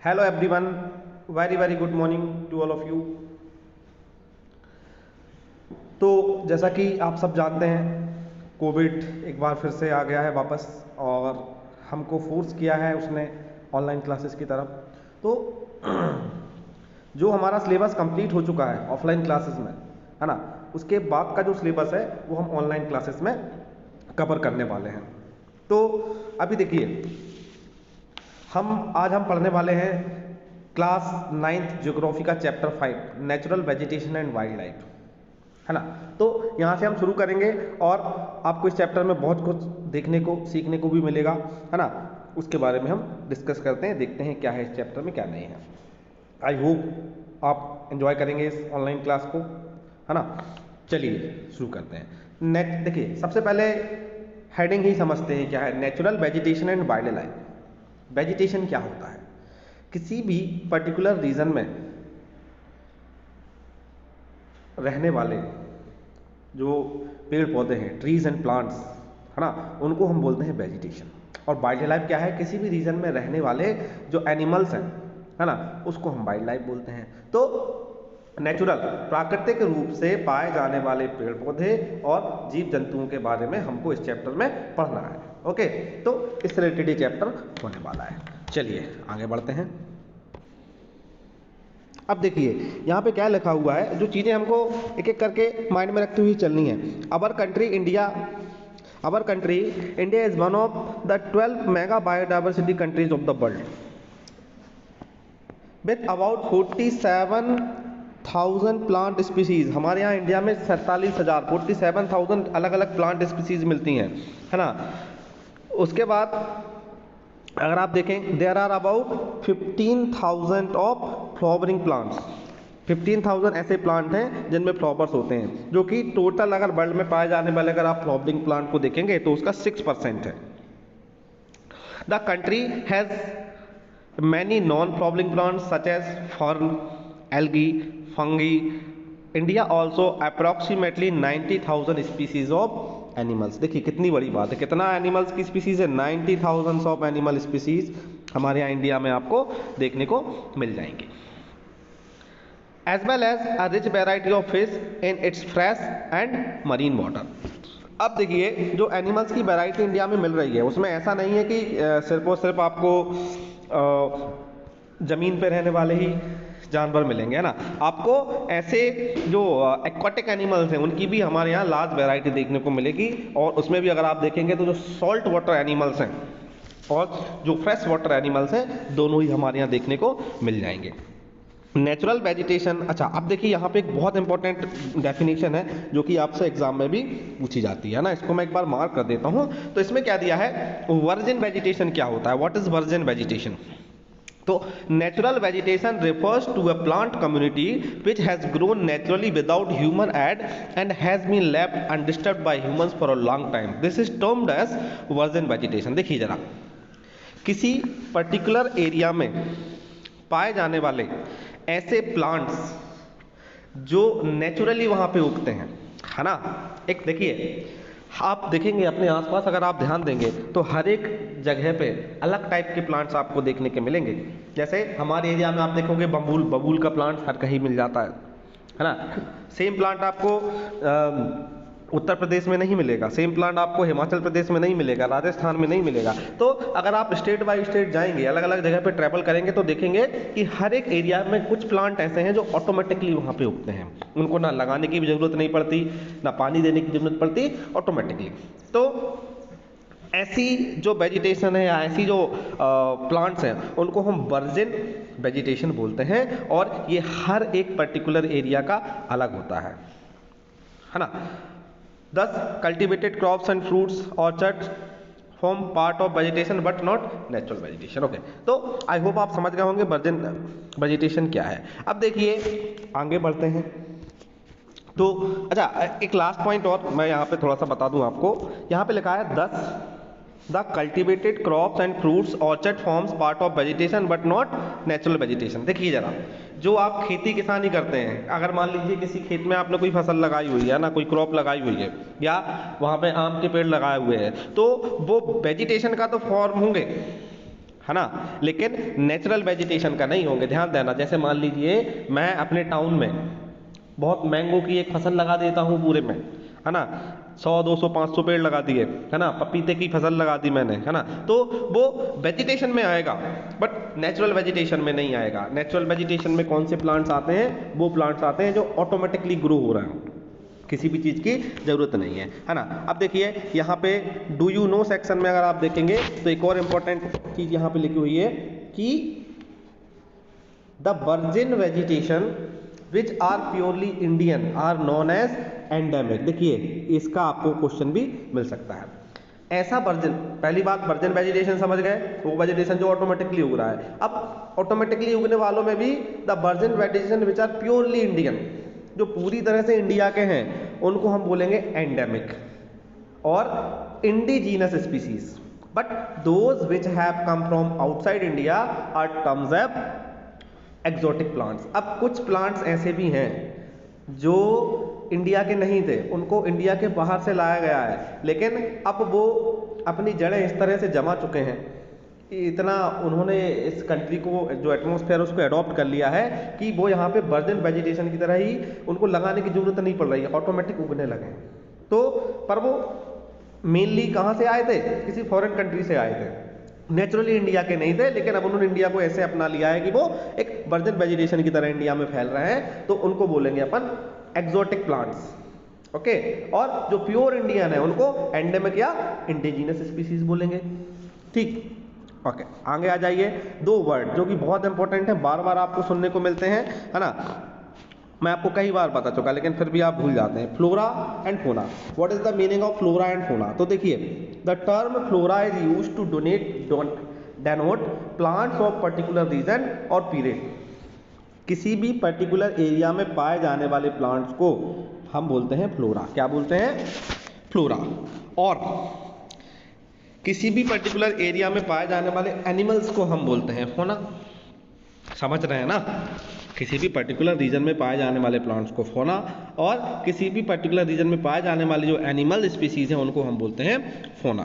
Hello everyone, very very good morning to all of you. तो जैसा कि आप सब जानते हैं, कोविड एक बार फिर से आ गया है वापस और हमको फोर्स किया है उसने ऑनलाइन क्लासेस की तरफ। तो जो हमारा सिलेबस कंप्लीट हो चुका है ऑफलाइन क्लासेस में, है ना, उसके बाद का जो सिलेबस है वो हम ऑनलाइन क्लासेस में कवर करने वाले हैं। तो अभी देखिए, आज हम पढ़ने वाले हैं क्लास 9th ज्योग्राफी का chapter 5 natural vegetation and wild life, है ना। तो यहाँ से हम शुरू करेंगे और आपको इस चैप्टर में बहुत कुछ देखने को सीखने को भी मिलेगा, है ना। उसके बारे में हम डिस्कस करते हैं, देखते हैं क्या है इस चैप्टर में क्या नहीं है। आई होप आप एंजॉय करेंगे इस ऑनलाइन क्लास को, है ना। चलिए शुरू करते हैं। देखिए, सबसे पहले हेडिंग ही समझते हैं क्या है natural vegetation and wild life. Vegetation क्या होता है? किसी भी पर्टिकुलर रीजन में रहने वाले जो पेड़ पौधे हैं, ट्रीज एंड प्लांट्स, है ना, उनको हम बोलते हैं वेजिटेशन। और वाइल्ड लाइफ क्या है? किसी भी रीजन में रहने वाले जो एनिमल्स हैं, है ना, उसको हम वाइल्ड लाइफ बोलते हैं। तो नेचुरल प्राकृतिक रूप से पाए जाने वाले पेड़ पौधे और जीव जंतुओं के बारे में हमको इस चैप्टर में पढ़ना है। ओके, तो इससे रिलेटेड ये चैप्टर होने वाला है। चलिए आगे बढ़ते हैं। अब देखिए यहाँ पे क्या लिखा हुआ है, जो चीज़ें हमको एक एक करके माइंड में रखते हुए चलनी है। Our country India is one of the 12 mega biodiversity countries of the world with about 47,000 plant species. हमारे यहाँ इंडिया में 47,000 अलग अलग प्लांट स्पीसीज मिलती हैं, है ना। उसके बाद अगर आप देखें, there are about 15,000 of flowering plants. 15,000 ऐसे प्लांट हैं जिनमें फ्लावर्स होते हैं, जो कि टोटल अगर वर्ल्ड में पाए जाने वाले अगर आप फ्लावरिंग प्लांट को देखेंगे तो उसका 6% है। The country has many non flowering plants such as fern, algae, fungi. India also approximately 90,000 species of animals. देखिए कितनी बड़ी बात है, कितना एनिमल्स की स्पीसीज है? 90,000 ऑफ एनिमल स्पीसीज हमारे यहाँ इंडिया में आपको देखने को मिल जाएंगी। As well as a rich variety of fish in its fresh and marine water. अब देखिए, जो एनिमल्स की वैरायटी इंडिया में मिल रही है उसमें ऐसा नहीं है कि सिर्फ और सिर्फ आपको ज़मीन पे रहने वाले ही जानवर मिलेंगे, है ना। आपको ऐसे जो एक्वाटिक एनिमल्स हैं उनकी भी हमारे यहाँ लार्ज वैरायटी देखने को मिलेगी। और उसमें भी अगर आप देखेंगे तो जो सॉल्ट वाटर एनिमल्स हैं और जो फ्रेश वाटर एनिमल्स हैं, दोनों ही हमारे यहाँ देखने को मिल जाएंगे। नेचुरल वेजिटेशन, अच्छा अब देखिए यहाँ पे एक बहुत इंपॉर्टेंट डेफिनेशन है जो कि आपसे एग्जाम में भी पूछी जाती है ना। इसको मैं एक बार मार्क कर देता हूँ। तो इसमें क्या दिया है, वर्जिन वेजिटेशन क्या होता है? What is virgin vegetation? तो natural vegetation refers to a plant community which has grown naturally without human aid and has been left undisturbed by humans for a long time. This is termed as virgin vegetation. देखिए जरा, किसी particular area में पाए जाने वाले ऐसे plants जो naturally वहाँ पे उगते हैं, है ना। एक देखिए, आप देखेंगे अपने आसपास अगर आप ध्यान देंगे तो हर एक जगह पे अलग टाइप के प्लांट्स आपको देखने के मिलेंगे। जैसे हमारे एरिया में आप देखोगे बबूल का प्लांट हर कहीं मिल जाता है ना। सेम प्लांट आपको उत्तर प्रदेश में नहीं मिलेगा, सेम प्लांट आपको हिमाचल प्रदेश में नहीं मिलेगा, राजस्थान में नहीं मिलेगा। तो अगर आप स्टेट बाय स्टेट जाएंगे, अलग अलग जगह पे ट्रैवल करेंगे तो देखेंगे कि हर एक एरिया में कुछ प्लांट ऐसे हैं जो ऑटोमेटिकली वहाँ पे उगते हैं। उनको ना लगाने की भी ज़रूरत नहीं पड़ती, ना पानी देने की ज़रूरत पड़ती, ऑटोमेटिकली। तो ऐसी जो वेजिटेशन है या ऐसी जो प्लांट्स हैं उनको हम वर्जिन वेजिटेशन बोलते हैं। और ये हर एक पर्टिकुलर एरिया का अलग होता है ना। Thus, cultivated crops and fruits orchards form part of vegetation but not natural vegetation. Okay, तो आई होप आप समझ गए होंगे वर्जिन वेजिटेशन क्या है। अब देखिए आगे बढ़ते हैं। तो अच्छा, एक लास्ट पॉइंट और मैं यहाँ पे थोड़ा सा बता दूँ आपको। यहाँ पे लिखा है the cultivated crops and fruits orchard forms part of vegetation but not natural vegetation. देखिए जरा, जो आप खेती किसानी करते हैं, अगर मान लीजिए किसी खेत में आपने कोई फसल लगाई हुई है ना, कोई क्रॉप लगाई हुई है या वहाँ पे आम के पेड़ लगाए हुए हैं, तो वो वेजिटेशन का तो फॉर्म होंगे, है ना, लेकिन नेचुरल वेजिटेशन का नहीं होंगे। ध्यान देना, जैसे मान लीजिए मैं अपने टाउन में बहुत मैंगो की एक फसल लगा देता हूँ पूरे में, है ना, 100 200 500 पेड़ लगा दिए, है ना, पपीते की फसल लगा दी मैंने, है ना, तो वो वेजिटेशन में आएगा बट नेचुरल वेजिटेशन में नहीं आएगा। नेचुरल वेजिटेशन में कौन से प्लांट्स आते हैं? वो प्लांट्स आते हैं जो ऑटोमेटिकली ग्रो हो रहे हैं, किसी भी चीज़ की ज़रूरत नहीं है ना। अब देखिए यहाँ पे डू यू नो सेक्शन में अगर आप देखेंगे तो एक और इम्पोर्टेंट चीज़ यहाँ पे लिखी हुई है कि the virgin vegetation which are purely Indian are known as endemic. देखिए इसका आपको क्वेश्चन भी मिल सकता है। ऐसा वर्जिन, पहली बात वर्जिन वेजिटेशन समझ गए, वो वेजिटेशन जो ऑटोमेटिकली उग रहा है। अब ऑटोमेटिकली उगने वालों में भी the virgin vegetation which are purely Indian, जो पूरी तरह से इंडिया के हैं, उनको हम बोलेंगे एंडेमिक और indigenous species. But those which have come from outside India are terms as exotic plants. अब कुछ प्लांट्स ऐसे भी हैं जो इंडिया के नहीं थे, उनको इंडिया के बाहर से लाया गया है, लेकिन अब वो अपनी जड़ें इस तरह से जमा चुके हैं, इतना उन्होंने इस कंट्री को जो एटमॉस्फेयर उसको अडॉप्ट कर लिया है कि वो यहाँ पे वर्जिन वेजिटेशन की तरह ही उनको लगाने की जरूरत नहीं पड़ रही है, ऑटोमेटिक उगने लगे हैं। तो पर वो मेनली कहाँ से आए थे? किसी फॉरेन कंट्री से आए थे, नेचुरली इंडिया के नहीं थे, लेकिन अब उन्होंने इंडिया को ऐसे अपना लिया है कि वो एक वर्जिन वेजिटेशन की तरह इंडिया में फैल रहे हैं, तो उनको बोलेंगे अपन एक्सोटिक प्लांट्स। ओके, और जो प्योर इंडियन है उनको एंडेमिक या इंडिजीनस स्पीसीज बोलेंगे। ठीक, ओके, आगे आ जाइए। दो वर्ड जो कि बहुत इंपॉर्टेंट है, बार बार आपको सुनने को मिलते हैं, है ना, मैं आपको कई बार बता चुका लेकिन फिर भी आप भूल जाते हैं। Flora and fauna. What is the meaning of flora and fauna? तो देखिए, the term flora is used to denote plants of particular region और पीरियड। किसी भी पर्टिकुलर एरिया में पाए जाने वाले प्लांट्स को हम बोलते हैं फ्लोरा। क्या बोलते हैं? फ्लोरा। और किसी भी पर्टिकुलर एरिया में पाए जाने वाले एनिमल्स को हम बोलते हैं फोना। समझ रहे हैं ना? किसी भी पर्टिकुलर रीजन में पाए जाने वाले प्लांट्स को फोना, और किसी भी पर्टिकुलर रीजन में पाए जाने वाले जो एनिमल स्पीसीज हैं उनको हम बोलते हैं फोना।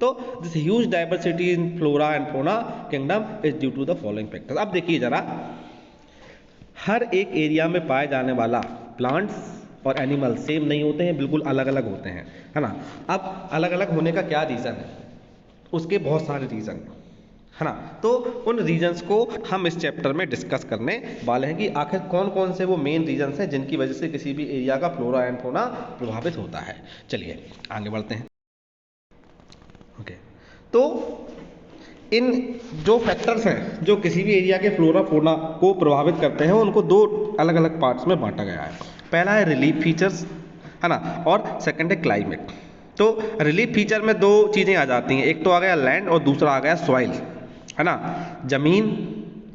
तो this huge diversity in flora and fauna kingdom is due to the following factors. अब देखिए जरा, हर एक एरिया में पाए जाने वाला प्लांट्स और एनिमल सेम नहीं होते हैं, बिल्कुल अलग अलग होते हैं, है ना। अब अलग अलग होने का क्या रीज़न है? उसके बहुत सारे रीज़न, है ना। तो उन रीजंस को हम इस चैप्टर में डिस्कस करने वाले हैं कि आखिर कौन कौन से वो मेन रीजंस हैं जिनकी वजह से किसी भी एरिया का फ्लोरा एंड फोना प्रभावित होता है। चलिए आगे बढ़ते हैं। ओके, तो इन जो फैक्टर्स हैं जो किसी भी एरिया के फ्लोरा फोना को प्रभावित करते हैं, उनको दो अलग अलग पार्ट्स में बांटा गया है। पहला है रिलीफ फीचर्स, है ना, और सेकंड है क्लाइमेट। तो रिलीफ फीचर में दो चीज़ें आ जाती हैं, एक तो आ गया लैंड और दूसरा आ गया सॉइल, है ना, जमीन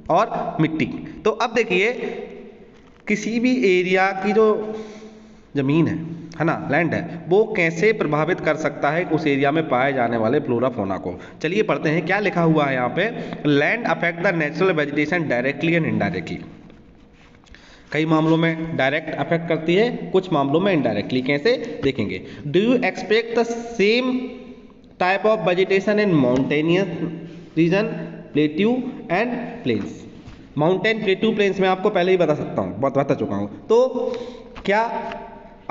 और मिट्टी। तो अब देखिए, किसी भी एरिया की जो जमीन है ना, लैंड है, वो कैसे प्रभावित कर सकता है उस एरिया में पाए जाने वाले फ्लोरा फोना को। चलिए पढ़ते हैं क्या लिखा हुआ है यहाँ पे। Land affect the natural vegetation directly and indirectly. कई मामलों में डायरेक्ट अफेक्ट करती है, कुछ मामलों में इनडायरेक्टली। कैसे देखेंगे? Do you expect the same type of vegetation in mountainous region, plateau and plains? Mountain, plateau, plains में आपको पहले ही बता चुका हूँ। तो क्या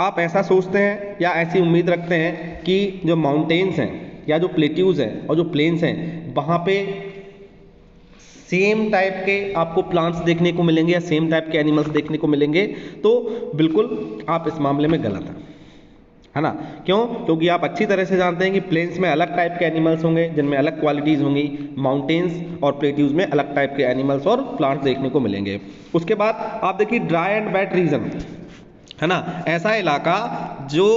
आप ऐसा सोचते हैं या ऐसी उम्मीद रखते हैं कि जो माउंटेन्स हैं या जो प्लेट्यूज हैं और जो प्लेन्स हैं, वहाँ पे सेम टाइप के आपको प्लांट्स देखने को मिलेंगे या सेम टाइप के एनिमल्स देखने को मिलेंगे? तो बिल्कुल आप इस मामले में गलत हैं, है ना। क्यों? क्योंकि आप अच्छी तरह से जानते हैं कि प्लेन्स में अलग टाइप के एनिमल्स होंगे जिनमें अलग क्वालिटीज़ होंगी, माउंटेन्स और प्लेट्यूज में अलग टाइप के एनिमल्स और प्लांट्स देखने को मिलेंगे। उसके बाद आप देखिए ड्राई एंड वेट रीजन, है ना, ऐसा इलाका जो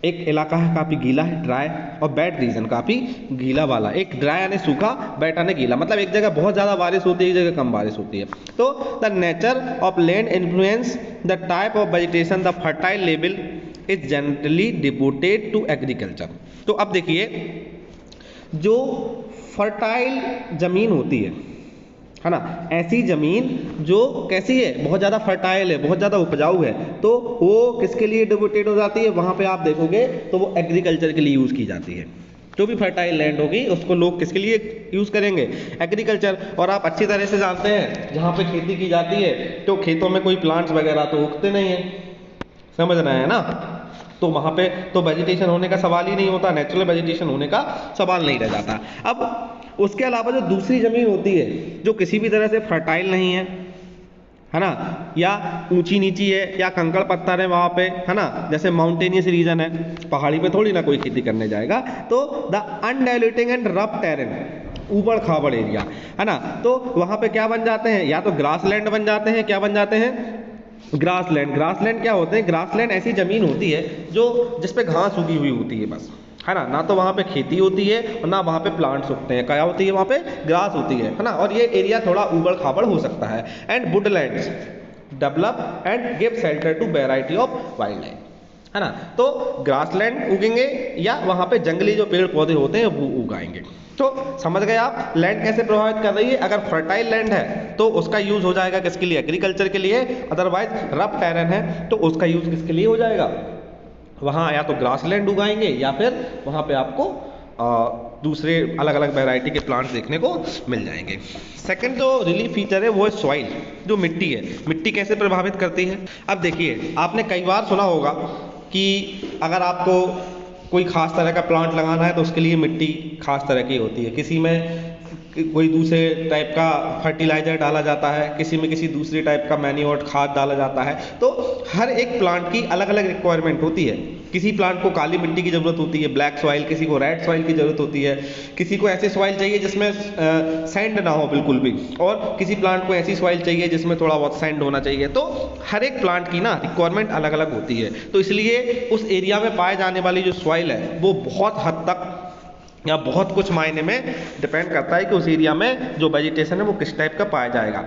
एक इलाका है काफ़ी गीला है, ड्राई, और वेट रीजन काफ़ी गीला वाला। एक ड्राई यानी सूखा, वेट यानी गीला, मतलब एक जगह बहुत ज़्यादा बारिश होती है, एक जगह कम बारिश होती है। तो the nature of land influence the type of vegetation, the fertile level is generally devoted to agriculture. तो अब देखिए, जो फर्टाइल जमीन होती है ना, ऐसी जमीन जो कैसी है, बहुत ज़्यादा फर्टाइल है, बहुत ज़्यादा उपजाऊ है, तो वो किसके लिए डिवोटेड हो जाती है? वहाँ पे आप देखोगे तो वो एग्रीकल्चर के लिए यूज़ की जाती है। जो भी फर्टाइल लैंड होगी उसको लोग किसके लिए यूज़ करेंगे, एग्रीकल्चर। और आप अच्छी तरह से जानते हैं जहाँ पे खेती की जाती है तो खेतों में कोई प्लांट्स वगैरह तो उगते नहीं हैं, समझ रहे हैं ना, तो वहाँ पे तो वेजिटेशन होने का सवाल ही नहीं होता, नेचुरल वेजिटेशन होने का सवाल नहीं रह जाता। अब उसके अलावा जो दूसरी ज़मीन होती है जो किसी भी तरह से फर्टाइल नहीं है ना, या ऊंची नीची है या कंकड़ पत्थर है वहाँ पे, है ना, जैसे माउंटेनियस रीजन है, पहाड़ी पे थोड़ी ना कोई खेती करने जाएगा, तो द अनडाइल्यूटिंग एंड रफ टेरेन, ऊबड़ खाबड़ एरिया, है ना, तो वहाँ पे क्या बन जाते हैं, या तो ग्रासलैंड बन जाते हैं, क्या बन जाते हैं, ग्रासलैंड। ग्रासलैंड क्या होते हैं, ग्रासलैंड ऐसी ज़मीन होती है जो जिस पे घास उगी हुई होती है बस, है ना तो वहाँ पे खेती होती है और ना वहाँ पे प्लांट्स उगते हैं, क्या होती है वहाँ पे, ग्रास होती है ना, और ये एरिया थोड़ा ऊबड़ खाबड़ हो सकता है। And woodlands develop and give shelter to variety of wild life, है ना, तो ग्रासलैंड उगेंगे या वहाँ पे जंगली जो पेड़ पौधे होते हैं वो उगाएंगे। तो समझ गए आप लैंड कैसे प्रभावित कर रही है। अगर फर्टाइल लैंड है तो उसका यूज हो जाएगा किसके लिए, एग्रीकल्चर के लिए, अदरवाइज रफ टेरेन है तो उसका यूज किसके लिए हो जाएगा, वहाँ या तो ग्रासलैंड उगाएंगे या फिर वहाँ पे आपको दूसरे अलग अलग वैरायटी के प्लांट्स देखने को मिल जाएंगे। सेकंड जो रिलीफ फीचर है वो है सॉइल, जो मिट्टी है, मिट्टी कैसे प्रभावित करती है। अब देखिए आपने कई बार सुना होगा कि अगर आपको कोई खास तरह का प्लांट लगाना है तो उसके लिए मिट्टी खास तरह की होती है, किसी में कोई दूसरे टाइप का फर्टिलाइजर डाला जाता है, किसी में किसी दूसरे टाइप का मैन्योर खाद डाला जाता है, तो हर एक प्लांट की अलग अलग रिक्वायरमेंट होती है। किसी प्लांट को काली मिट्टी की ज़रूरत होती है, ब्लैक सॉइल, किसी को रेड सॉइल की ज़रूरत होती है, किसी को ऐसी सॉइल चाहिए जिसमें सैंड ना हो बिल्कुल भी, और किसी प्लांट को ऐसी सॉइल चाहिए जिसमें थोड़ा बहुत सैंड होना चाहिए। तो हर एक प्लांट की ना रिक्वायरमेंट अलग अलग होती है, तो इसलिए उस एरिया में पाए जाने वाली जो सॉइल है वो बहुत हद तक या बहुत कुछ मायने में डिपेंड करता है कि उस एरिया में जो वेजिटेशन है वो किस टाइप का पाया जाएगा।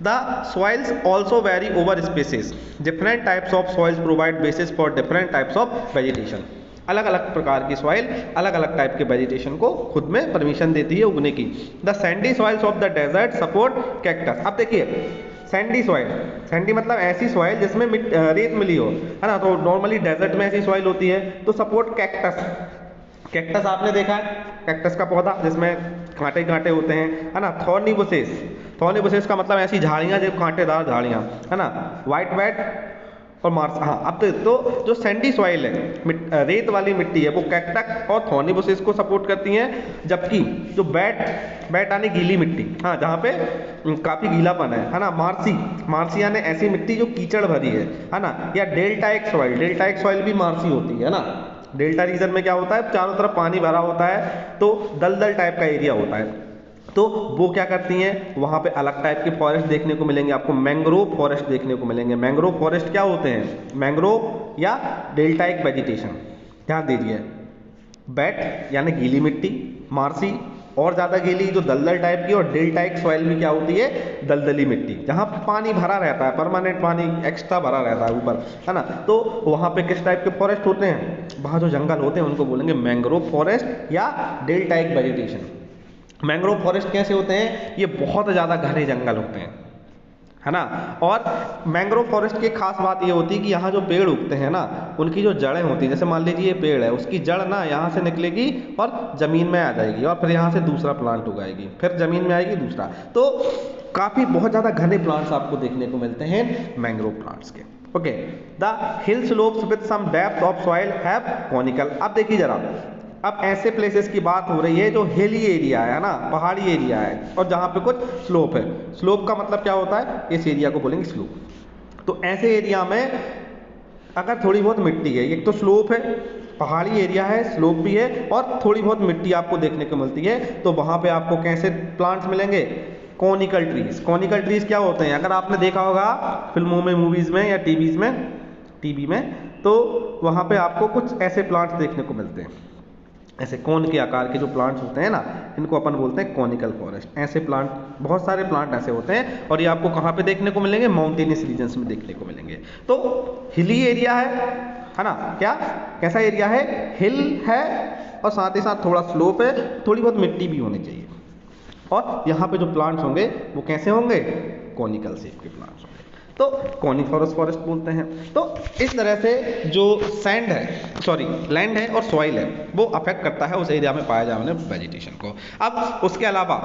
The soils also vary over spaces, different types of soils provide basis for different types of vegetation. अलग अलग प्रकार की सॉइल अलग अलग टाइप के वेजिटेशन को खुद में परमिशन देती है उगने की। The sandy soils of the desert support cactus. अब देखिए सैंडी सॉइल, सैंडी मतलब ऐसी सॉइल जिसमें रेत मिली हो, है ना, तो नॉर्मली डेजर्ट में ऐसी सॉइल होती है, तो सपोर्ट कैक्टस। कैक्टस आपने देखा है, कैक्टस का पौधा जिसमें कांटे कांटे होते हैं, है ना। थॉर्नी बुशेस, थॉर्नी बुशेस का मतलब ऐसी झाड़ियाँ जो कांटेदार झाड़ियाँ, है ना। वाइट वेट और मार्स, हाँ। अब तो जो सैंडी सॉइल है, रेत वाली मिट्टी है, वो कैक्टस और थॉर्नी बुशेस को सपोर्ट करती हैं, जबकि जो बैट यानी गीली मिट्टी, हाँ, जहाँ पे काफ़ी गीलापन है ना, मार्सी यानी ऐसी मिट्टी जो कीचड़ भरी है ना, या डेल्टाइक सॉइल, डेल्टाइक सॉइल भी मार्सी होती है ना। डेल्टा रीजन में क्या होता है, चारों तरफ पानी भरा होता है, तो दलदल टाइप का एरिया होता है, तो वो क्या करती हैं, वहाँ पे अलग टाइप के फॉरेस्ट देखने को मिलेंगे आपको, मैंग्रोव फॉरेस्ट देखने को मिलेंगे। मैंग्रोव फॉरेस्ट क्या होते हैं, मैंग्रोव या डेल्टाइक वेजिटेशन, ध्यान दीजिए। बैट यानी गीली मिट्टी, मार्सी और ज़्यादा गीली जो दलदल टाइप की, और डेल्टाइक सॉइल भी क्या होती है, दलदली मिट्टी, जहाँ पानी भरा रहता है, परमानेंट पानी एक्स्ट्रा भरा रहता है ऊपर, है ना। तो वहाँ पे किस टाइप के फॉरेस्ट होते हैं, वहाँ जो जंगल होते हैं उनको बोलेंगे मैंग्रोव फॉरेस्ट या डेल्टाइक वेजिटेशन। मैंग्रोव फॉरेस्ट कैसे होते हैं, ये बहुत ज़्यादा घने जंगल होते हैं, है ना। और मैंग्रोव फॉरेस्ट की खास बात ये होती है कि यहाँ जो पेड़ उगते हैं ना, उनकी जो जड़ें होती हैं, जैसे मान लीजिए ये पेड़ है, उसकी जड़ ना यहाँ से निकलेगी और ज़मीन में आ जाएगी, और फिर यहाँ से दूसरा प्लांट उगाएगी, फिर ज़मीन में आएगी दूसरा, तो काफ़ी बहुत ज़्यादा घने प्लांट्स आपको देखने को मिलते हैं मैंग्रोव प्लांट्स के। Okay, the hill slopes with some depth of soil have conical. अब देखिए जरा, अब ऐसे प्लेसेस की बात हो रही है जो हिली एरिया है ना, पहाड़ी एरिया है, और जहाँ पे कुछ स्लोप है। स्लोप का मतलब क्या होता है, इस एरिया को बोलेंगे स्लोप। तो ऐसे एरिया में अगर थोड़ी बहुत मिट्टी है, एक तो स्लोप है, पहाड़ी एरिया है, स्लोप भी है, और थोड़ी बहुत मिट्टी आपको देखने को मिलती है, तो वहाँ पे आपको कैसे प्लांट्स मिलेंगे, कॉनिकल ट्रीज। कॉनिकल ट्रीज क्या होते हैं, अगर आपने देखा होगा फिल्मों में, मूवीज़ में या टीवी में, तो वहाँ पे आपको कुछ ऐसे प्लांट्स देखने को मिलते हैं, ऐसे कोन के आकार के जो प्लांट्स होते हैं ना, इनको अपन बोलते हैं कॉनिकल फॉरेस्ट। ऐसे प्लांट, बहुत सारे प्लांट ऐसे होते हैं, और ये आपको कहाँ पे देखने को मिलेंगे, माउंटेनियस रीजन्स में देखने को मिलेंगे। तो हिली एरिया है ना, क्या कैसा एरिया है, हिल है, और साथ ही साथ थोड़ा स्लोप है, थोड़ी बहुत मिट्टी भी होनी चाहिए, और यहाँ पे जो प्लांट्स होंगे वो कैसे होंगे, कॉनिकल शेप के प्लांट्स होंगे। तो कॉनिफरस फॉरेस्ट बोलते हैं। तो इस तरह से जो लैंड है और सॉइल है वो अफेक्ट करता है उस एरिया में पाए जाने वाले वेजिटेशन को। अब उसके अलावा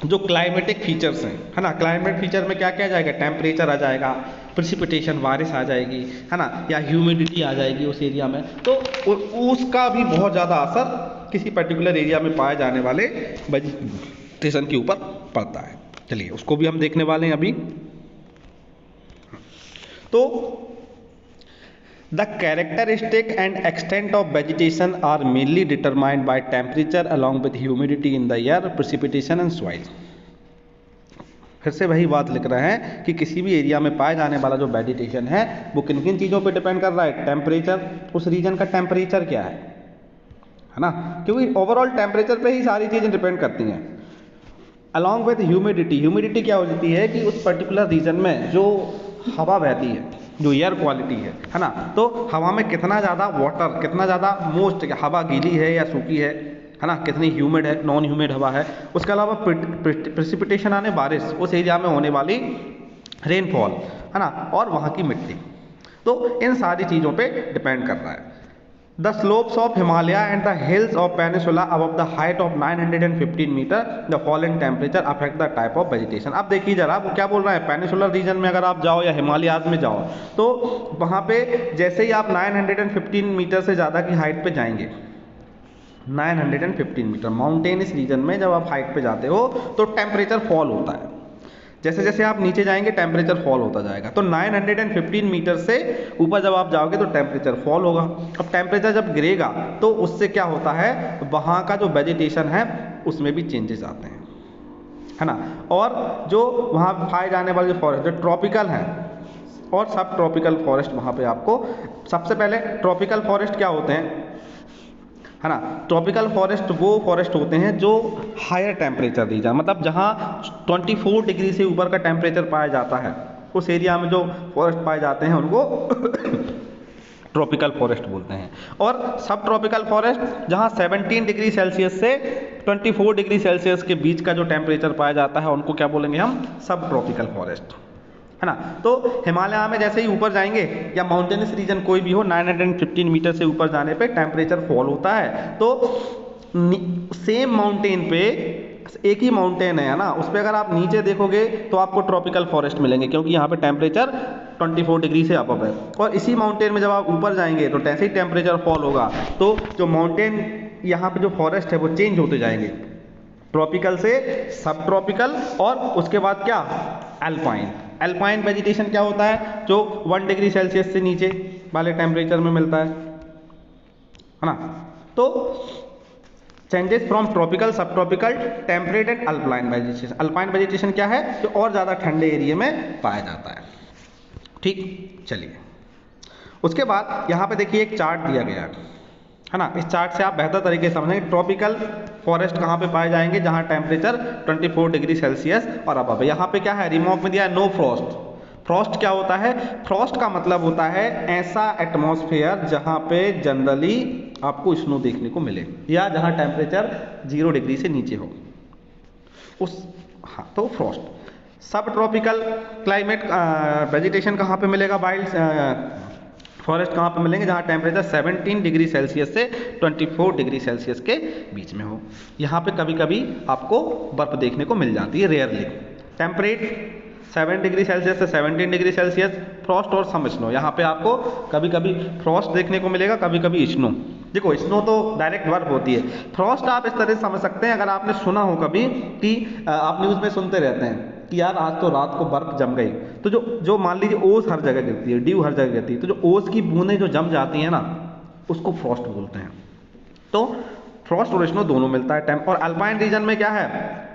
जो क्लाइमेटिक फीचर्स हैं, है ना, क्लाइमेट फीचर में क्या क्या आ जाएगा, टेम्परेचर आ जाएगा, प्रिसिपिटेशन बारिश आ जाएगी, है ना, या ह्यूमिडिटी आ जाएगी उस एरिया में, तो उसका भी बहुत ज़्यादा असर किसी पर्टिकुलर एरिया में पाए जाने वाले वेजिटेशन के ऊपर पड़ता है। चलिए उसको भी हम देखने वाले हैं अभी। तो the characteristic and extent of vegetation are mainly determined by temperature along with humidity in the air, precipitation and soil. फिर से वही बात लिख रहे हैं कि किसी भी एरिया में पाए जाने वाला जो वेजिटेशन है वो किन किन चीज़ों पे डिपेंड कर रहा है, टेम्परेचर, उस रीजन का टेम्परेचर क्या है ना, क्योंकि ओवरऑल टेम्परेचर पे ही सारी चीज़ें डिपेंड करती हैं। अलॉन्ग विद ह्यूमिडिटी, ह्यूमिडिटी क्या होती है कि उस पर्टिकुलर रीजन में जो हवा बहती है, जो एयर क्वालिटी है ना, तो हवा में कितना ज़्यादा वाटर, कितना ज़्यादा हवा गीली है या सूखी है ना, कितनी ह्यूमिड है, नॉन ह्यूमिड हवा है, उसके अलावा प्रेसिपिटेशन आने, बारिश, उस एरिया में होने वाली रेनफॉल, है ना, और वहाँ की मिट्टी, तो इन सारी चीज़ों पे डिपेंड कर रहा है। The slopes of Himalaya and the hills of peninsula above the height of 915 metre, the fall in temperature affect the type of vegetation. अब देखिए जरा वो क्या बोल रहा है, पेनिसुलर रीजन में अगर आप जाओ या हिमालयाज में जाओ तो वहाँ पे जैसे ही आप 915 मीटर से ज़्यादा की हाइट पे जाएंगे, 915 मीटर माउंटेनियस रीजन में जब आप हाइट पे जाते हो तो टेम्परेचर फॉल होता है, जैसे जैसे आप नीचे जाएंगे टेम्परेचर फॉल होता जाएगा। तो 915 मीटर से ऊपर जब आप जाओगे तो टेम्परेचर फॉल होगा। अब टेम्परेचर जब गिरेगा तो उससे क्या होता है, वहाँ का जो वेजिटेशन है उसमें भी चेंजेस आते हैं, है ना, और जो वहाँ पाए जाने वाले जो फॉरेस्ट, जो ट्रॉपिकल हैं और सब ट्रॉपिकल फॉरेस्ट, वहाँ पे आपको सबसे पहले ट्रॉपिकल फॉरेस्ट क्या होते हैं, है ना, ट्रॉपिकल फॉरेस्ट वो फॉरेस्ट होते हैं जो हायर टेम्परेचर रीजन, मतलब जहाँ 24 डिग्री से ऊपर का टेम्परेचर पाया जाता है, उस एरिया में जो फॉरेस्ट पाए जाते हैं उनको ट्रॉपिकल फॉरेस्ट बोलते हैं। और सब ट्रॉपिकल फॉरेस्ट जहाँ 17 डिग्री सेल्सियस से 24 डिग्री सेल्सियस के बीच का जो टेम्परेचर पाया जाता है उनको क्या बोलेंगे हम, सब ट्रॉपिकल फॉरेस्ट, है ना। तो हिमालय में जैसे ही ऊपर जाएंगे या माउंटेनस रीजन कोई भी हो, 915 मीटर से ऊपर जाने पे टेम्परेचर फॉल होता है। तो सेम माउंटेन पे, एक ही माउंटेन है ना, उस पर अगर आप नीचे देखोगे तो आपको ट्रॉपिकल फॉरेस्ट मिलेंगे, क्योंकि यहाँ पे टेम्परेचर 24 डिग्री से अबव है। और इसी माउंटेन में जब आप ऊपर जाएंगे तो जैसे ही टेम्परेचर फॉल होगा तो जो माउंटेन, यहाँ पे जो फॉरेस्ट है वो चेंज होते जाएंगे, ट्रॉपिकल से सब ट्रॉपिकल, और उसके बाद क्या, एल्पाइन। एल्पाइन वेजिटेशन क्या होता है, जो 1 डिग्री सेल्सियस से नीचे वाले टेम्परेचर में मिलता है ना। तो चेंजेस फ्रॉम ट्रॉपिकल, सब tropical, temperate and alpine vegetation. Alpine vegetation क्या है, जो और ज़्यादा ठंडे एरिया में पाया जाता है। ठीक, चलिए उसके बाद यहाँ पे देखिए एक चार्ट दिया गया है ना, इस चार्ट से आप बेहतर तरीके से समझेंगे ट्रॉपिकल फॉरेस्ट कहाँ पे पाए जाएंगे, जहाँ टेम्परेचर 24 डिग्री सेल्सियस और अबव है। यहाँ पे क्या है, रिमॉक में दिया है नो फ्रॉस्ट। फ्रॉस्ट क्या होता है, फ्रॉस्ट का मतलब होता है ऐसा एटमॉस्फेयर जहाँ पे जनरली आपको स्नो देखने को मिले, या जहाँ टेम्परेचर 0 डिग्री से नीचे हो, उस, हाँ, तो फ्रॉस्ट। सब ट्रॉपिकल क्लाइमेट वेजिटेशन कहाँ पे मिलेगा, वाइल्ड फॉरेस्ट कहाँ पे मिलेंगे, जहाँ टेम्परेचर 17 डिग्री सेल्सियस से 24 डिग्री सेल्सियस के बीच में हो। यहाँ पे कभी कभी आपको बर्फ देखने को मिल जाती है, रेयरली। टेम्परेट 7 डिग्री सेल्सियस से 17 डिग्री सेल्सियस, फ्रॉस्ट और सम स्नो। यहाँ पे आपको कभी कभी फ्रॉस्ट देखने को मिलेगा, कभी कभी स्नो। देखो स्नो तो डायरेक्ट बर्फ होती है, फ्रॉस्ट आप इस तरह से समझ सकते हैं, अगर आपने सुना हो कभी कि आप न्यूज़ में सुनते रहते हैं कि यार आज तो रात को बर्फ जम गई, तो जो मान लीजिए ओस हर जगह गिरती है, ड्यू हर जगह गिरती है, तो जो ओस की बूंदें जो जम जाती हैं ना, उसको फ्रॉस्ट बोलते हैं। तो फ्रॉस्ट और स्नो दोनों मिलता है टाइम। और अल्पाइन रीजन में क्या है,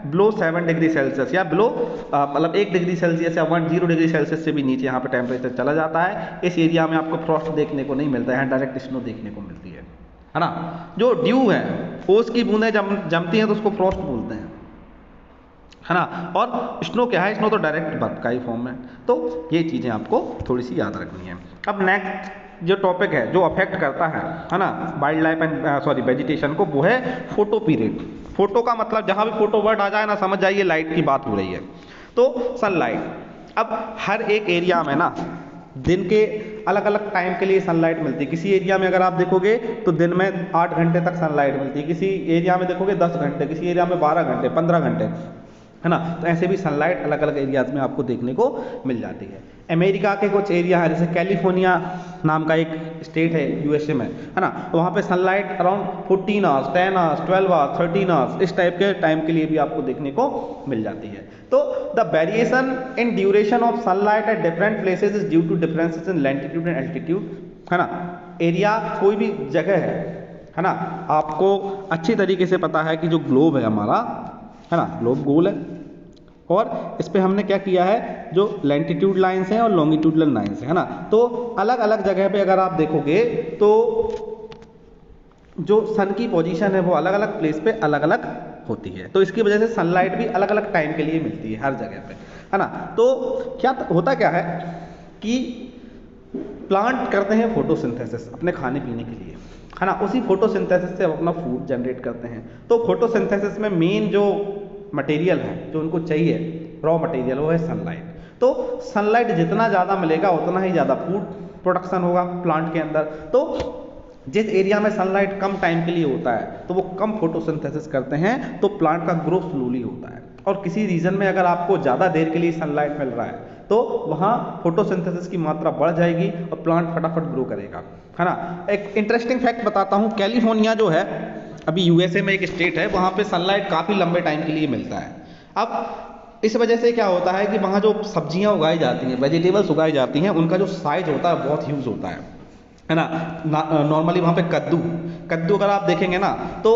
बिलो 7 डिग्री सेल्सियस या बिलो मतलब 1 डिग्री सेल्सियस या 10 डिग्री सेल्सियस से भी नीचे यहाँ पे टेम्परेचर चला जाता है। इस एरिया में आपको फ्रॉस्ट देखने को नहीं मिलता है, यहाँ डायरेक्ट स्नो देखने को मिलती है ना। जो ड्यू है, ओस की बूंदें जमती हैं तो उसको फ्रॉस्ट बोलते हैं, है ना। और स्नो क्या है, स्नो तो डायरेक्ट बर्फ का ही फॉर्म है। तो ये चीज़ें आपको थोड़ी सी याद रखनी है। अब नेक्स्ट जो टॉपिक है जो अफेक्ट करता है ना, वाइल्ड लाइफ एंड वेजिटेशन को, वो है फोटो पीरियड। फोटो का मतलब जहाँ भी फोटो वर्ड आ जाए ना, समझ जाइए लाइट की बात हो रही है। तो सनलाइट, अब हर एक एरिया में ना दिन के अलग अलग टाइम के लिए सनलाइट मिलती है। किसी एरिया में अगर आप देखोगे तो दिन में 8 घंटे तक सनलाइट मिलती है, किसी एरिया में देखोगे 10 घंटे, किसी एरिया में 12 घंटे, 15 घंटे, है ना। तो ऐसे भी सनलाइट अलग अलग एरियाज में आपको देखने को मिल जाती है। अमेरिका के कुछ एरिया है, जैसे कैलिफोर्निया नाम का एक स्टेट है यूएसए में, है ना, तो वहाँ पे sunlight around 14 hours, 10 hours, 12 hours, 13 hours इस टाइप के टाइम के लिए भी आपको देखने को मिल जाती है। तो the variation in duration of sunlight at different places is due to differences in latitude and altitude, है ना। एरिया कोई भी जगह है ना, आपको अच्छी तरीके से पता है कि जो ग्लोब है हमारा, है ना, ग्लोब गोल है और इस पे हमने क्या किया है, जो लैटिट्यूड लाइंस हैं और लॉन्गिट्यूडनल लाइंस हैं, है ना। तो अलग अलग जगह पे अगर आप देखोगे तो जो सन की पोजीशन है वो अलग अलग प्लेस पे अलग अलग होती है। तो इसकी वजह से सनलाइट भी अलग अलग टाइम के लिए मिलती है हर जगह पे, है ना। तो क्या होता क्या है कि प्लांट करते हैं फोटोसिंथेसिस अपने खाने पीने के लिए, है ना। उसी फोटोसिंथेसिस से अपना फूड जनरेट करते हैं। तो फोटोसिंथेसिस में मेन जो मटेरियल है जो उनको चाहिए, रॉ मटेरियल, वो है सनलाइट। तो सनलाइट जितना ज़्यादा मिलेगा उतना ही ज़्यादा फूड प्रोडक्शन होगा प्लांट के अंदर। तो जिस एरिया में सनलाइट कम टाइम के लिए होता है तो वो कम फोटोसिंथेसिस करते हैं, तो प्लांट का ग्रोथ स्लोली होता है। और किसी रीजन में अगर आपको ज़्यादा देर के लिए सनलाइट मिल रहा है तो वहाँ फोटोसिंथेसिस की मात्रा बढ़ जाएगी और प्लांट फटाफट ग्रो करेगा, है ना। एक इंटरेस्टिंग फैक्ट बताता हूँ, कैलिफोर्निया जो है अभी यूएसए में एक स्टेट है, वहाँ पे सनलाइट काफ़ी लंबे टाइम के लिए मिलता है। अब इस वजह से क्या होता है कि वहाँ जो सब्जियाँ उगाई जाती हैं, वेजिटेबल्स उगाई जाती हैं, उनका जो साइज होता है बहुत ह्यूज होता है ना। नॉर्मली वहाँ पे कद्दू अगर आप देखेंगे ना तो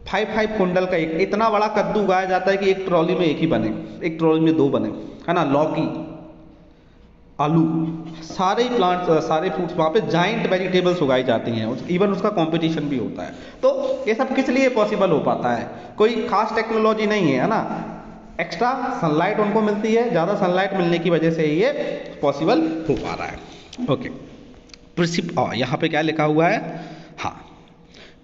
5 कुंटल का एक इतना बड़ा कद्दू उगाया जाता है कि एक ट्रॉली में एक ही बने, एक ट्रॉली में 2 बने, है ना। लौकी, आलू, सारे प्लांट्स, सारे फ्रूट्स वहाँ पे जाइंट वेजिटेबल्स उगाई जाती हैं, इवन उसका कंपटीशन भी होता है। तो ये सब किस लिए पॉसिबल हो पाता है, कोई खास टेक्नोलॉजी नहीं है ना, एक्स्ट्रा सनलाइट उनको मिलती है, ज़्यादा सनलाइट मिलने की वजह से ये पॉसिबल हो पा रहा है। ओके, यहाँ पे क्या लिखा हुआ है, हाँ,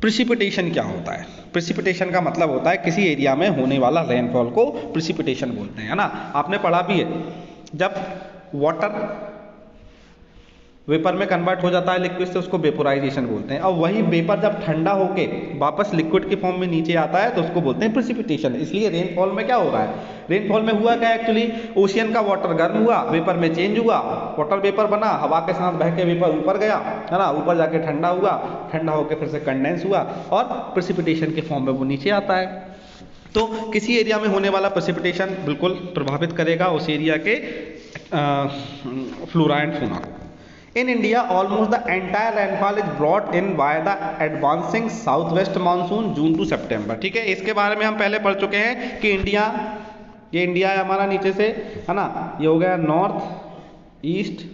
प्रिसिपिटेशन क्या होता है। प्रिसिपिटेशन का मतलब होता है किसी एरिया में होने वाला रेनफॉल को प्रिसिपिटेशन बोलते हैं, है ना। आपने पढ़ा भी है, जब वाटर वेपर में कन्वर्ट हो जाता है लिक्विड से, उसको वेपोराइजेशन बोलते हैं। और वही वेपर जब ठंडा होके वापस लिक्विड के फॉर्म में नीचे आता है तो उसको बोलते हैं प्रिसिपिटेशन। इसलिए रेनफॉल में क्या हो रहा है, रेनफॉल में हुआ क्या, एक्चुअली ओशियन का वाटर गर्म हुआ, वेपर में चेंज हुआ, वाटर वेपर बना, हवा के साथ बह के वेपर ऊपर गया, है ना, ऊपर जाके ठंडा हुआ, ठंडा होकर फिर से कंडेंस हुआ और प्रिसिपिटेशन के फॉर्म में वो नीचे आता है। तो किसी एरिया में होने वाला प्रेसिपिटेशन बिल्कुल प्रभावित करेगा उस एरिया के फ्लोरा एंड फौना को। In India almost the entire rainfall is brought in by the advancing south west monsoon June to September. ठीक है, इसके बारे में हम पहले पढ़ चुके हैं कि इंडिया, ये इंडिया है हमारा नीचे से, है ना, ये हो गया नॉर्थ ईस्ट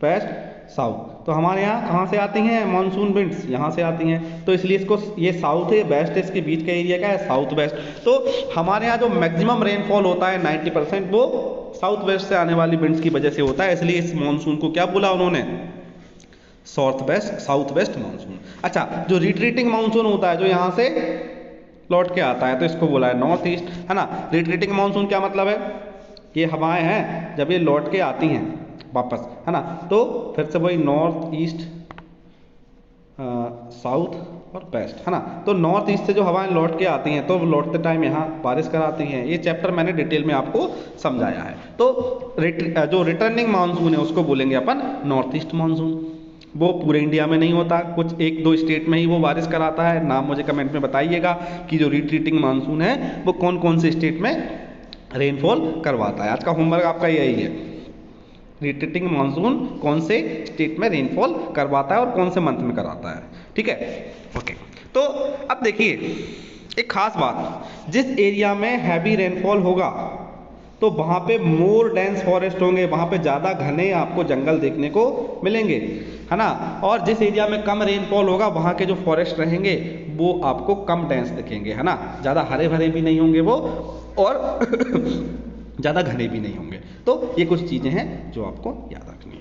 वेस्ट साउथ। तो हमारे यहाँ कहाँ से आती हैं मानसून विंड्स, यहाँ से आती हैं, तो इसलिए इसको ये साउथ है, वेस्ट है, इसके बीच का एरिया क्या है साउथ वेस्ट। तो हमारे यहाँ जो मैक्सिमम रेनफॉल होता है 90% वो साउथ वेस्ट से आने वाली विंड्स की वजह से होता है। इसलिए इस मानसून को क्या बोला उन्होंने, साउथ वेस्ट मानसून। अच्छा, जो रिट्रीटिंग मानसून होता है जो यहाँ से लौट के आता है तो इसको बोला है नॉर्थ ईस्ट, है ना। रिट्रीटिंग मानसून क्या मतलब है, ये हवाएं हैं जब ये लौट के आती हैं वापस, है ना, तो फिर से वही नॉर्थ ईस्ट साउथ और वेस्ट, है ना। तो नॉर्थ ईस्ट से जो हवाएं लौट के आती हैं तो लौटते टाइम यहाँ बारिश कराती हैं। ये चैप्टर मैंने डिटेल में आपको समझाया है। तो जो रिटर्निंग मानसून है उसको बोलेंगे अपन नॉर्थ ईस्ट मानसून। वो पूरे इंडिया में नहीं होता, कुछ 1-2 स्टेट में ही वो बारिश कराता है। नाम मुझे कमेंट में बताइएगा कि जो रिट्रीटिंग मानसून है वो कौन कौन से स्टेट में रेनफॉल करवाता है। आज का होमवर्क आपका यही है, रिट्रीटिंग मानसून कौन से स्टेट में रेनफॉल करवाता है और कौन से मंथ में कराता है। ठीक है, ओके। तो अब देखिए एक खास बात, जिस एरिया में हैवी रेनफॉल होगा तो वहाँ पे मोर डेंस फॉरेस्ट होंगे, वहाँ पे ज़्यादा घने आपको जंगल देखने को मिलेंगे, है ना। और जिस एरिया में कम रेनफॉल होगा वहाँ के जो फॉरेस्ट रहेंगे वो आपको कम डेंस दिखेंगे, है ना, ज़्यादा हरे भरे भी नहीं होंगे वो और ज़्यादा घने भी नहीं होंगे। तो ये कुछ चीज़ें हैं जो आपको याद रखनी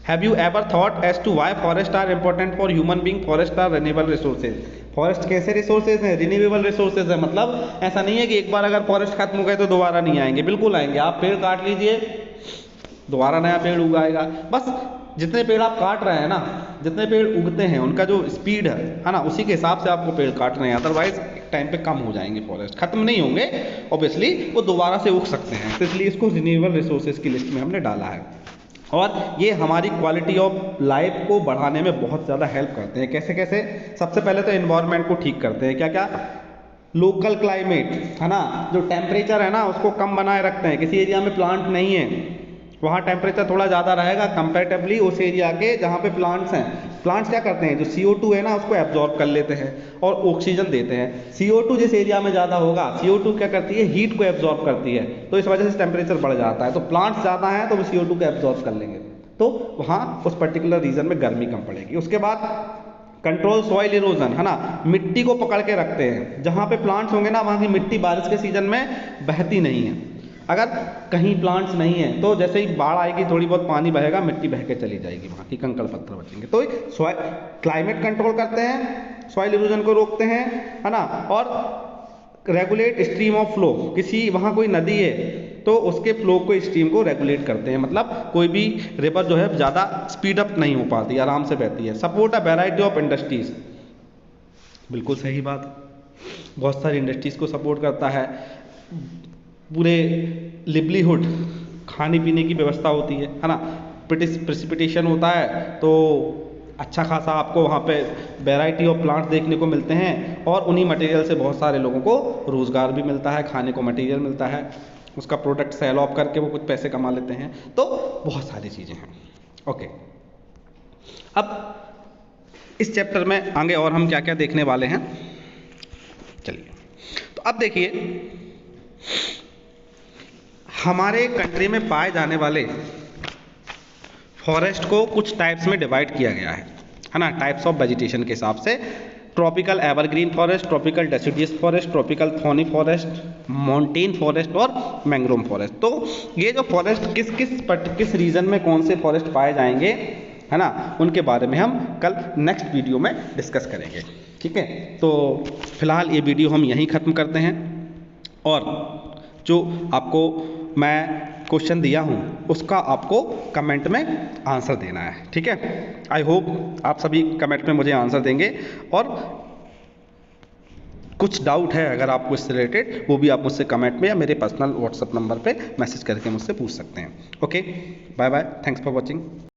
have you ever thought as to why forest are important for human being? Forest are renewable resources. Forest कैसे रिसोर्सेज हैं? रिन्यूएबल रिसोर्सेज है। मतलब ऐसा नहीं है कि एक बार अगर फॉरेस्ट खत्म हो गए तो दोबारा नहीं आएंगे, बिल्कुल आएंगे। आप पेड़ काट लीजिए, दोबारा नया पेड़ उगाएगा। बस जितने पेड़ आप काट रहे हैं ना, जितने पेड़ उगते हैं उनका जो स्पीड है ना, उसी के हिसाब से आपको पेड़ काटने हैं। अदरवाइज टाइम पे कम हो जाएंगे, फॉरेस्ट खत्म नहीं होंगे, ऑब्वियसली वो दोबारा से उग सकते हैं। तो इसलिए इसको रिन्यूएबल रिसोर्सेज की लिस्ट में हमने डाला है। और ये हमारी क्वालिटी ऑफ लाइफ को बढ़ाने में बहुत ज़्यादा हेल्प करते हैं। कैसे कैसे? सबसे पहले तो एनवायरनमेंट को ठीक करते हैं। क्या क्या? लोकल क्लाइमेट है ना, जो टेम्परेचर है ना उसको कम बनाए रखते हैं। किसी एरिया में प्लांट नहीं है, वहाँ टेम्परेचर थोड़ा ज़्यादा रहेगा कंपैरेटिवली उस एरिया के जहाँ पे प्लांट्स हैं। प्लांट्स क्या करते हैं? जो CO2 है ना उसको एब्जॉर्ब कर लेते हैं और ऑक्सीजन देते हैं। CO2 जिस एरिया में ज़्यादा होगा, CO2 क्या करती है? हीट को एब्जॉर्ब करती है, तो इस वजह से टेम्परेचर बढ़ जाता है। तो प्लांट्स ज़्यादा हैं तो वो CO2 को एब्जॉर्ब कर लेंगे, तो वहाँ उस पर्टिकुलर रीजन में गर्मी कम पड़ेगी। उसके बाद कंट्रोल सॉइल इरोजन है ना, मिट्टी को पकड़ के रखते हैं। जहाँ पे प्लांट्स होंगे ना वहाँ की मिट्टी बारिश के सीजन में बहती नहीं है। अगर कहीं प्लांट्स नहीं है तो जैसे ही बाढ़ आएगी थोड़ी बहुत पानी बहेगा, मिट्टी बह के चली जाएगी, वहाँ की कंकड़ पत्थर बचेंगे। तो क्लाइमेट कंट्रोल करते हैं, सॉइल इरोजन को रोकते हैं है ना, और रेगुलेट स्ट्रीम ऑफ फ्लो। किसी वहाँ कोई नदी है तो उसके फ्लो को, स्ट्रीम को रेगुलेट करते हैं। मतलब कोई भी रिवर जो है ज़्यादा स्पीड अप नहीं हो पाती, आराम से बहती है। Support a variety of industries, बिल्कुल सही बात, बहुत सारी इंडस्ट्रीज़ को सपोर्ट करता है। पूरे लिवलीहुड, खाने पीने की व्यवस्था होती है ना, प्रेसिपिटेशन होता है तो अच्छा खासा आपको वहाँ पे वैरायटी ऑफ प्लांट्स देखने को मिलते हैं, और उन्हीं मटेरियल से बहुत सारे लोगों को रोज़गार भी मिलता है, खाने को मटेरियल मिलता है, उसका प्रोडक्ट सेल ऑफ करके वो कुछ पैसे कमा लेते हैं। तो बहुत सारी चीज़ें हैं। ओके, अब इस चैप्टर में आगे और हम क्या क्या देखने वाले हैं, चलिए। तो अब देखिए, हमारे कंट्री में पाए जाने वाले फॉरेस्ट को कुछ टाइप्स में डिवाइड किया गया है ना, टाइप्स ऑफ वेजिटेशन के हिसाब से। Tropical evergreen forest, tropical deciduous forest, tropical thorny forest, mountain forest और मैंग्रोव फॉरेस्ट। तो ये जो फॉरेस्ट किस रीजन में कौन से फॉरेस्ट पाए जाएंगे है ना, उनके बारे में हम कल नेक्स्ट वीडियो में डिस्कस करेंगे। ठीक है, तो फिलहाल ये वीडियो हम यहीं ख़त्म करते हैं, और जो आपको मैं क्वेश्चन दिया हूँ उसका आपको कमेंट में आंसर देना है। ठीक है, आई होप आप सभी कमेंट में मुझे आंसर देंगे, और कुछ डाउट है अगर आपको इससे रिलेटेड, वो भी आप मुझसे कमेंट में या मेरे पर्सनल व्हाट्सएप नंबर पे मैसेज करके मुझसे पूछ सकते हैं। Okay, bye bye, thanks for watching.